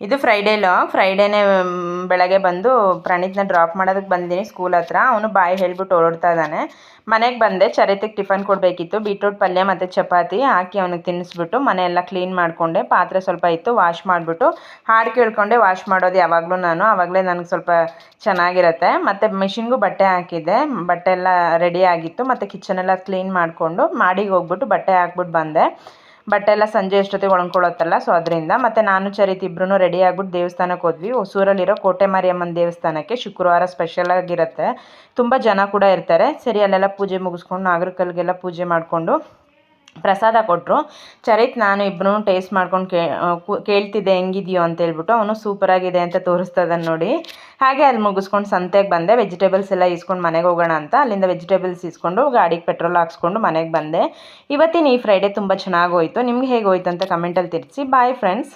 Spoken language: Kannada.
ಇದು ಫ್ರೈಡೇನೇ ಬೆಳಗ್ಗೆ ಬಂದು ಪ್ರಣೀತ್ನ ಡ್ರಾಪ್ ಮಾಡೋದಕ್ಕೆ ಬಂದಿನಿ ಸ್ಕೂಲ್ ಹತ್ರ. ಅವನು ಬಾಯ್ ಹೇಳ್ಬಿಟ್ಟು ಓಡಾಡ್ತಾ ಇದ್ದಾನೆ. ಮನೆಗೆ ಬಂದೆ, ಚರಿತಿಗೆ ಟಿಫನ್ ಕೊಡಬೇಕಿತ್ತು. ಬೀಟ್ರೂಟ್ ಪಲ್ಯ ಮತ್ತು ಚಪಾತಿ ಹಾಕಿ ಅವನಿಗೆ ತಿನ್ನಿಸ್ಬಿಟ್ಟು ಮನೆಯೆಲ್ಲ ಕ್ಲೀನ್ ಮಾಡಿಕೊಂಡೆ. ಪಾತ್ರೆ ಸ್ವಲ್ಪ ಇತ್ತು, ವಾಶ್ ಮಾಡಿಬಿಟ್ಟು ಹಾಡು ಕೇಳ್ಕೊಂಡೆ ವಾಶ್ ಮಾಡೋದು ಯಾವಾಗಲೂ ನಾನು. ಆವಾಗಲೇ ನನಗೆ ಸ್ವಲ್ಪ ಚೆನ್ನಾಗಿರುತ್ತೆ. ಮತ್ತು ಮಿಷಿನ್ಗೂ ಬಟ್ಟೆ ಹಾಕಿದ್ದೆ, ಬಟ್ಟೆ ಎಲ್ಲ ರೆಡಿ ಆಗಿತ್ತು. ಮತ್ತು ಕಿಚನೆಲ್ಲ ಕ್ಲೀನ್ ಮಾಡಿಕೊಂಡು ಮಾಡಿಗೆ ಹೋಗ್ಬಿಟ್ಟು ಬಟ್ಟೆ ಹಾಕ್ಬಿಟ್ಟು ಬಂದೆ. ಬಟ್ಟೆ ಎಲ್ಲ ಸಂಜೆ ಎಷ್ಟೊತ್ತಿಗೆ ಒಣಕೊಳತ್ತಲ್ಲ, ಸೊ ಅದರಿಂದ. ಮತ್ತು ನಾನು ಚರಿತ್ ಇಬ್ಬರೂ ರೆಡಿ ಆಗ್ಬಿಟ್ಟು ದೇವಸ್ಥಾನಕ್ಕೆ ಹೋದ್ವಿ. ಹೊಸೂರಲ್ಲಿರೋ ಕೋಟೆ ಮಾರಿಯಮ್ಮನ ದೇವಸ್ಥಾನಕ್ಕೆ. ಶುಕ್ರವಾರ ಸ್ಪೆಷಲ್ ಆಗಿರುತ್ತೆ, ತುಂಬ ಜನ ಕೂಡ ಇರ್ತಾರೆ. ಸರಿ ಅಲ್ಲೆಲ್ಲ ಪೂಜೆ ಮುಗಿಸ್ಕೊಂಡು ನಾಗರಕಲ್ಲಿಗೆಲ್ಲ ಪೂಜೆ ಮಾಡಿಕೊಂಡು ಪ್ರಸಾದ ಕೊಟ್ಟರು. ಚರಿತ್ ನಾನು ಇಬ್ಬರೂ ಟೇಸ್ಟ್ ಮಾಡ್ಕೊಂಡು ಕೇಳ್ತಿದ್ದೆ ಹೆಂಗಿದೆಯೋ ಅಂತ ಹೇಳ್ಬಿಟ್ಟು. ಅವನು ಸೂಪರಾಗಿದೆ ಅಂತ ತೋರಿಸ್ತಾ ಇದ್ದಾನೆ ನೋಡಿ. ಹಾಗೆ ಅಲ್ಲಿ ಮುಗಿಸ್ಕೊಂಡು ಸಂತೆಗೆ ಬಂದೆ. ವೆಜಿಟೇಬಲ್ಸ್ ಎಲ್ಲ ಇಸ್ಕೊಂಡು ಮನೆಗೆ ಹೋಗೋಣ ಅಂತ ಅಲ್ಲಿಂದ ವೆಜಿಟೇಬಲ್ಸ್ ಇಸ್ಕೊಂಡು ಗಾಡಿಗೆ ಪೆಟ್ರೋಲ್ ಹಾಕ್ಸ್ಕೊಂಡು ಮನೆಗೆ ಬಂದೆ. ಇವತ್ತಿನ ಈ ಫ್ರೈಡೇ ತುಂಬ ಚೆನ್ನಾಗಿ ಹೋಯಿತು. ನಿಮ್ಗೆ ಹೇಗೆ ಹೋಯ್ತು ಅಂತ ಕಮೆಂಟಲ್ಲಿ ತಿಳಿಸಿ. Bye friends.